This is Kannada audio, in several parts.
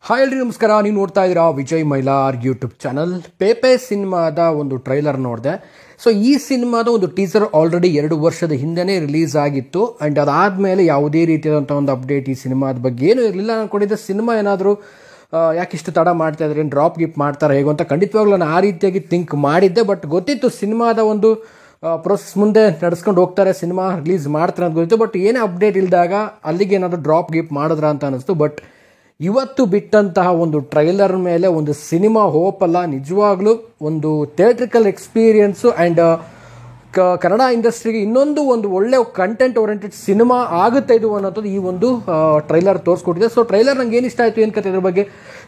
ಹಾಯ್ ಎಲ್ರಿ ನಮಸ್ಕಾರ. ನೀವು ನೋಡ್ತಾ ಇದ್ದೀರಾ ವಿಜಯ್ ಮೈಲಾರ್ ಯೂಟ್ಯೂಬ್ ಚಾನಲ್. ಪೇಪೆ ಸಿನಿಮಾದ ಒಂದು ಟ್ರೈಲರ್ ನೋಡಿದೆ. ಸೊ ಈ ಸಿನಿಮಾದ ಒಂದು ಟೀಸರ್ ಆಲ್ರೆಡಿ 2 ವರ್ಷದ ಹಿಂದೆನೇ ರಿಲೀಸ್ ಆಗಿತ್ತು. ಆ್ಯಂಡ್ ಅದಾದಮೇಲೆ ಯಾವುದೇ ರೀತಿಯಾದಂಥ ಒಂದು ಅಪ್ಡೇಟ್ ಈ ಸಿನಿಮಾದ ಬಗ್ಗೆ ಏನೂ ಇರಲಿಲ್ಲ. ಅಂದ್ಕೊಂಡಿದ್ದೆ ಸಿನಿಮಾ ಏನಾದರೂ ಯಾಕಿಷ್ಟು ತಡ ಮಾಡ್ತಾ ಇದ್ದಾರೆ, ಏನು ಡ್ರಾಪ್ ಗಿಪ್ ಮಾಡ್ತಾರೆ ಹೇಗೋ ಅಂತ. ಖಂಡಿತವಾಗ್ಲೂ ನಾನು ಆ ರೀತಿಯಾಗಿ ಥಿಂಕ್ ಮಾಡಿದ್ದೆ. ಬಟ್ ಗೊತ್ತಿತ್ತು ಸಿನಿಮಾದ ಒಂದು ಪ್ರೊಸೆಸ್ ಮುಂದೆ ನಡೆಸ್ಕೊಂಡು ಹೋಗ್ತಾರೆ, ಸಿನಿಮಾ ರಿಲೀಸ್ ಮಾಡ್ತಾರೆ ಅಂತ ಗೊತ್ತಿತ್ತು. ಬಟ್ ಏನೇ ಅಪ್ಡೇಟ್ ಇಲ್ಲದಾಗ ಅಲ್ಲಿಗೆ ಏನಾದರೂ ಡ್ರಾಪ್ ಗಿಪ್ ಮಾಡಿದ್ರ ಅಂತ ಅನ್ನಿಸ್ತು. ಬಟ್ ಇವತ್ತು ಬಿಟ್ಟಂತಹ ಒಂದು ಟ್ರೈಲರ್ ಮೇಲೆ ಒಂದು ಸಿನಿಮಾ ಹೋಪ್ ಅಲ್ಲ, ನಿಜವಾಗ್ಲೂ ಒಂದು ಥಿಯೇಟ್ರಿಕಲ್ ಎಕ್ಸ್ಪೀರಿಯನ್ಸು ಆ್ಯಂಡ್ ಕನ್ನಡ ಇಂಡಸ್ಟ್ರಿಗೆ ಇನ್ನೊಂದು ಒಳ್ಳೆ ಕಂಟೆಂಟ್ ಓರಿಯೆಂಟೆಡ್ ಸಿನಿಮಾ ಆಗುತ್ತೆ ಇದು ಅನ್ನೋದು ಈ ಒಂದು ಟ್ರೈಲರ್ ತೋರಿಸ್ಕೊಟ್ಟಿದೆ. ಸೊ ಟ್ರೈಲರ್ ನಂಗೆ ಏನು ಇಷ್ಟ ಆಯಿತು, ಏನು ಕತೆ ಇದ್ರ ಬಗ್ಗೆ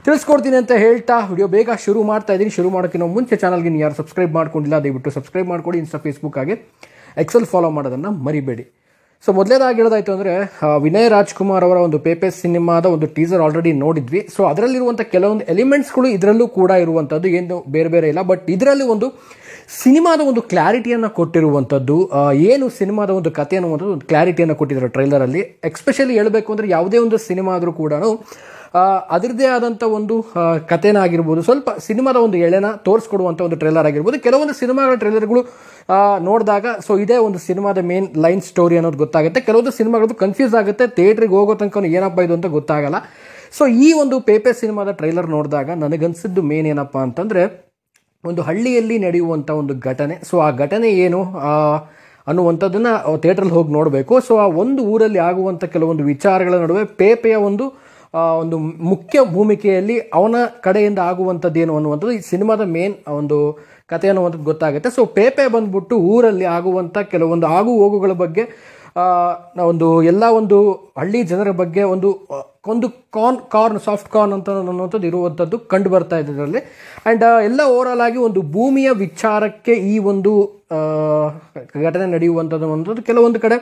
ತಿಳಿಸ್ಕೊಡ್ತೀನಿ ಅಂತ ಹೇಳ್ತಾ ವಿಡಿಯೋ ಬೇಗ ಶುರು ಮಾಡ್ತಾ ಇದ್ದೀನಿ. ಶುರು ಮಾಡೋಕ್ಕಿಂತ ಮುಂಚೆ ಚಾನಲ್ಗೆ ನೀವು ಯಾರು ಸಬ್ಸ್ಕ್ರೈಬ್ ಮಾಡ್ಕೊಂಡಿಲ್ಲ ದಯವಿಟ್ಟು ಸಬ್ಸ್ಕ್ರೈಬ್ ಮಾಡ್ಕೊಡಿ. ಇನ್ಸ್ಟಾ ಫೇಸ್ಬುಕ್ ಹಾಗೆ ಎಕ್ಸೆಲ್ ಫಾಲೋ ಮಾಡೋದನ್ನು ಮರಿಬೇಡಿ. ಸೊ ಮೊದಲೇದಾಗಿ ಹೇಳೋದಾಯ್ತು ಅಂದರೆ ವಿನಯ್ ರಾಜ್ಕುಮಾರ್ ಅವರ ಒಂದು ಪೇಪೆ ಸಿನಿಮಾದ ಒಂದು ಟೀಸರ್ ಆಲ್ರೆಡಿ ನೋಡಿದ್ವಿ. ಸೊ ಅದರಲ್ಲಿರುವಂಥ ಕೆಲವೊಂದು ಎಲಿಮೆಂಟ್ಸ್ಗಳು ಇದರಲ್ಲೂ ಕೂಡ ಇರುವಂಥದ್ದು, ಏನು ಬೇರೆ ಬೇರೆ ಇಲ್ಲ. ಬಟ್ ಇದರಲ್ಲಿ ಒಂದು ಸಿನಿಮಾದ ಒಂದು ಕ್ಲಾರಿಟಿಯನ್ನು ಕೊಟ್ಟಿರುವಂಥದ್ದು, ಏನು ಸಿನಿಮಾದ ಒಂದು ಕಥೆ ಅನ್ನುವಂಥದ್ದು ಒಂದು ಕ್ಲಾರಿಟಿಯನ್ನು ಕೊಟ್ಟಿದ್ದಾರೆ ಟ್ರೈಲರಲ್ಲಿ. ಎಕ್ಸ್ಪೆಷಲಿ ಹೇಳಬೇಕು ಅಂದರೆ ಯಾವುದೇ ಒಂದು ಸಿನಿಮಾ ಆದರೂ ಕೂಡ ಅದರದ್ದೇ ಆದಂಥ ಒಂದು ಕಥೆನಾಗಿರ್ಬೋದು, ಸ್ವಲ್ಪ ಸಿನಿಮಾದ ಒಂದು ಎಳೆನ ತೋರಿಸ್ಕೊಡುವಂಥ ಒಂದು ಟ್ರೈಲರ್ ಆಗಿರ್ಬೋದು. ಕೆಲವೊಂದು ಸಿನಿಮಾಗಳ ಟ್ರೈಲರ್ಗಳು ನೋಡಿದಾಗ ಸೊ ಇದೇ ಒಂದು ಸಿನಿಮಾದ ಮೇನ್ ಲೈನ್ ಸ್ಟೋರಿ ಅನ್ನೋದು ಗೊತ್ತಾಗುತ್ತೆ. ಕೆಲವೊಂದು ಸಿನಿಮಾಗಳದ್ದು ಕನ್ಫ್ಯೂಸ್ ಆಗುತ್ತೆ, ಥಿಯೇಟ್ರಿಗೆ ಹೋಗೋ ತನಕ ಏನಪ್ಪ ಇದು ಅಂತ ಗೊತ್ತಾಗಲ್ಲ. ಸೊ ಈ ಒಂದು ಪೇಪೆ ಸಿನಿಮಾದ ಟ್ರೈಲರ್ ನೋಡಿದಾಗ ನನಗನ್ಸಿದ್ದು ಮೇನ್ ಏನಪ್ಪ ಅಂತಂದರೆ, ಒಂದು ಹಳ್ಳಿಯಲ್ಲಿ ನಡೆಯುವಂಥ ಒಂದು ಘಟನೆ. ಸೊ ಆ ಘಟನೆ ಏನು ಅನ್ನುವಂಥದ್ದನ್ನು ಥಿಯೇಟ್ರಲ್ಲಿ ಹೋಗಿ ನೋಡಬೇಕು. ಸೊ ಆ ಒಂದು ಊರಲ್ಲಿ ಆಗುವಂಥ ಕೆಲವೊಂದು ವಿಚಾರಗಳ ನಡುವೆ ಪೇಪೆಯ ಒಂದು ಮುಖ್ಯ ಭೂಮಿಕೆಯಲ್ಲಿ ಅವನ ಕಡೆಯಿಂದ ಆಗುವಂಥದ್ದೇನು ಅನ್ನುವಂಥದ್ದು ಈ ಸಿನಿಮಾದ ಮೇನ್ ಒಂದು ಕಥೆ ಅನ್ನುವಂಥದ್ದು ಗೊತ್ತಾಗುತ್ತೆ. ಸೊ ಪೇಪೆ ಬಂದ್ಬಿಟ್ಟು ಊರಲ್ಲಿ ಆಗುವಂಥ ಕೆಲವೊಂದು ಆಗು ಹೋಗುಗಳ ಬಗ್ಗೆ ಒಂದು ಎಲ್ಲ ಒಂದು ಹಳ್ಳಿ ಜನರ ಬಗ್ಗೆ ಒಂದು ಸಾಫ್ಟ್ ಕಾರ್ನ್ ಅಂತ ಅನ್ನುವಂಥದ್ದು ಇರುವಂಥದ್ದು ಕಂಡು ಬರ್ತಾ ಇದೆ ಇದರಲ್ಲಿ. ಆ್ಯಂಡ್ ಎಲ್ಲ ಓವರಾಲ್ ಆಗಿ ಒಂದು ಭೂಮಿಯ ವಿಚಾರಕ್ಕೆ ಈ ಒಂದು ಘಟನೆ ನಡೆಯುವಂಥದ್ದು ಅನ್ನೋದು ಕೆಲವೊಂದು ಕಡೆ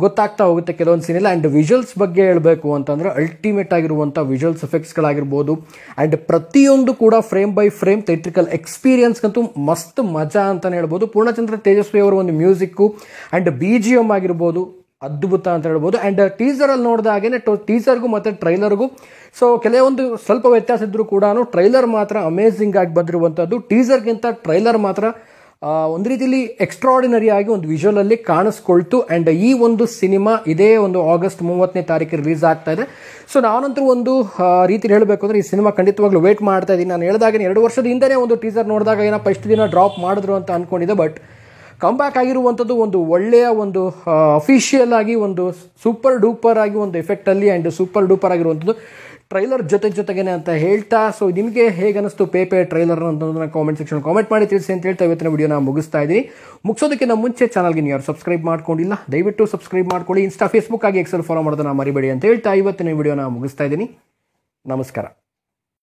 ಗೊತ್ತಾಗ್ತಾ ಹೋಗುತ್ತೆ ಕೆಲವೊಂದು ಸೀನಿಲ್ಲ. ಆ್ಯಂಡ್ ವಿಜುವಲ್ಸ್ ಬಗ್ಗೆ ಹೇಳಬೇಕು ಅಂತಂದರೆ ಅಲ್ಟಿಮೇಟ್ ಆಗಿರುವಂಥ ವಿಜುವಲ್ಸ್ ಎಫೆಕ್ಟ್ಸ್ಗಳಾಗಿರ್ಬೋದು. ಆ್ಯಂಡ್ ಪ್ರತಿಯೊಂದು ಕೂಡ ಫ್ರೇಮ್ ಬೈ ಫ್ರೇಮ್ ಥಿಯೇಟ್ರಿಕಲ್ ಎಕ್ಸ್ಪೀರಿಯನ್ಸ್ಗಂತೂ ಮಸ್ತ್ ಮಜಾ ಅಂತಲೇ ಹೇಳ್ಬೋದು. ಪೂರ್ಣಚಂದ್ರ ತೇಜಸ್ವಿ ಅವರ ಒಂದು ಮ್ಯೂಸಿಕ್ಕು ಆ್ಯಂಡ್ BGM ಆಗಿರ್ಬೋದು ಅದ್ಭುತ ಅಂತ ಹೇಳ್ಬೋದು. ಆ್ಯಂಡ್ ಟೀಸರಲ್ಲಿ ನೋಡಿದಾಗೇ ಟೀಸರ್ಗೂ ಮತ್ತು ಟ್ರೈಲರ್ಗೂ ಸೊ ಕೆಲವೊಂದು ಸ್ವಲ್ಪ ವ್ಯತ್ಯಾಸ ಇದ್ದರೂ ಕೂಡ ಟ್ರೈಲರ್ ಮಾತ್ರ ಅಮೇಝಿಂಗ್ ಆಗಿ ಬಂದಿರುವಂಥದ್ದು. ಟೀಸರ್ಗಿಂತ ಟ್ರೈಲರ್ ಮಾತ್ರ ಒಂದು ರೀತಿಯಲ್ಲಿ ಎಕ್ಸ್ಟ್ರಾರ್ಡಿನರಿ ಆಗಿ ಒಂದು ವಿಜುವಲಲ್ಲಿ ಕಾಣಿಸ್ಕೊಳ್ತು. ಆ್ಯಂಡ್ ಈ ಒಂದು ಸಿನಿಮಾ ಇದೇ ಒಂದು ಆಗಸ್ಟ್ 30ನೇ ತಾರೀಕು ರಿಲೀಸ್ ಆಗ್ತಾ ಇದೆ. ಸೊ ನಾನಂತೂ ಒಂದು ರೀತಿಯಲ್ಲಿ ಹೇಳಬೇಕು ಅಂದರೆ ಈ ಸಿನಿಮಾ ಖಂಡಿತವಾಗ್ಲೂ ವೇಟ್ ಮಾಡ್ತಾ ಇದ್ದೀನಿ. ನಾನು ಹೇಳಿದಾಗ 2 ವರ್ಷದ ಹಿಂದೆಯೇ ಒಂದು ಟೀಸರ್ ನೋಡಿದಾಗ ಏನಪ್ಪ ಇಷ್ಟು ದಿನ ಡ್ರಾಪ್ ಮಾಡಿದ್ರು ಅಂತ ಅಂದ್ಕೊಂಡಿದ್ದೆ. ಬಟ್ ಕಮ್ಬ್ಯಾಕ್ ಆಗಿರುವಂಥದ್ದು ಒಂದು ಒಳ್ಳೆಯ ಒಂದು ಅಫಿಷಿಯಲ್ ಆಗಿ ಒಂದು ಸೂಪರ್ ಡೂಪರ್ ಆಗಿ ಒಂದು ಎಫೆಕ್ಟಲ್ಲಿ ಆ್ಯಂಡ್ ಸೂಪರ್ ಡೂಪರ್ ಆಗಿರುವಂಥದ್ದು ಟ್ರೈಲರ್ ಜೊತೆಗೇನೆ ಅಂತ ಹೇಳ್ತಾ, ಸೊ ನಿಮಗೆ ಹೇಗೆ ಅನ್ನಿಸ್ತು ಪೇಪೆ ಟ್ರೈಲರ್ ಅನ್ನೋದನ್ನ ಕಾಮೆಂಟ್ ಸೆಕ್ಷನ್ ಕಾಮೆಂಟ್ ಮಾಡಿ ತಿಳಿಸಿ ಅಂತ ಹೇಳ್ತಾ ಇವತ್ತಿನ ವಿಡಿಯೋನ ಮುಗಿಸ್ತಾ ಇದ್ದೀನಿ. ಮುಗಿಸೋದಕ್ಕಿಂತ ಮುಂಚೆ ಚಾನಲ್ಗೆ ನೀವು ಯಾರು ಸಬ್ಸ್ಕ್ರೈಬ್ ಮಾಡ್ಕೊಂಡಿಲ್ಲ ದಯವಿಟ್ಟು ಸಬ್ಸ್ಕ್ರೈಬ್ ಮಾಡ್ಕೊಳ್ಳಿ. ಇನ್ಸ್ಟಾ ಫೇಸ್ಬುಕ್ ಆಗಿ ಎಕ್ಸೆಲ್ ಫಾಲೋ ಮಾಡೋದನ್ನ ಮರಿಬೇಡಿ ಅಂತ ಹೇಳ್ತಾ ಇವತ್ತಿನ ವಿಡಿಯೋನ ಮುಗಿಸ್ತಾ ಇದ್ದೀನಿ. ನಮಸ್ಕಾರ.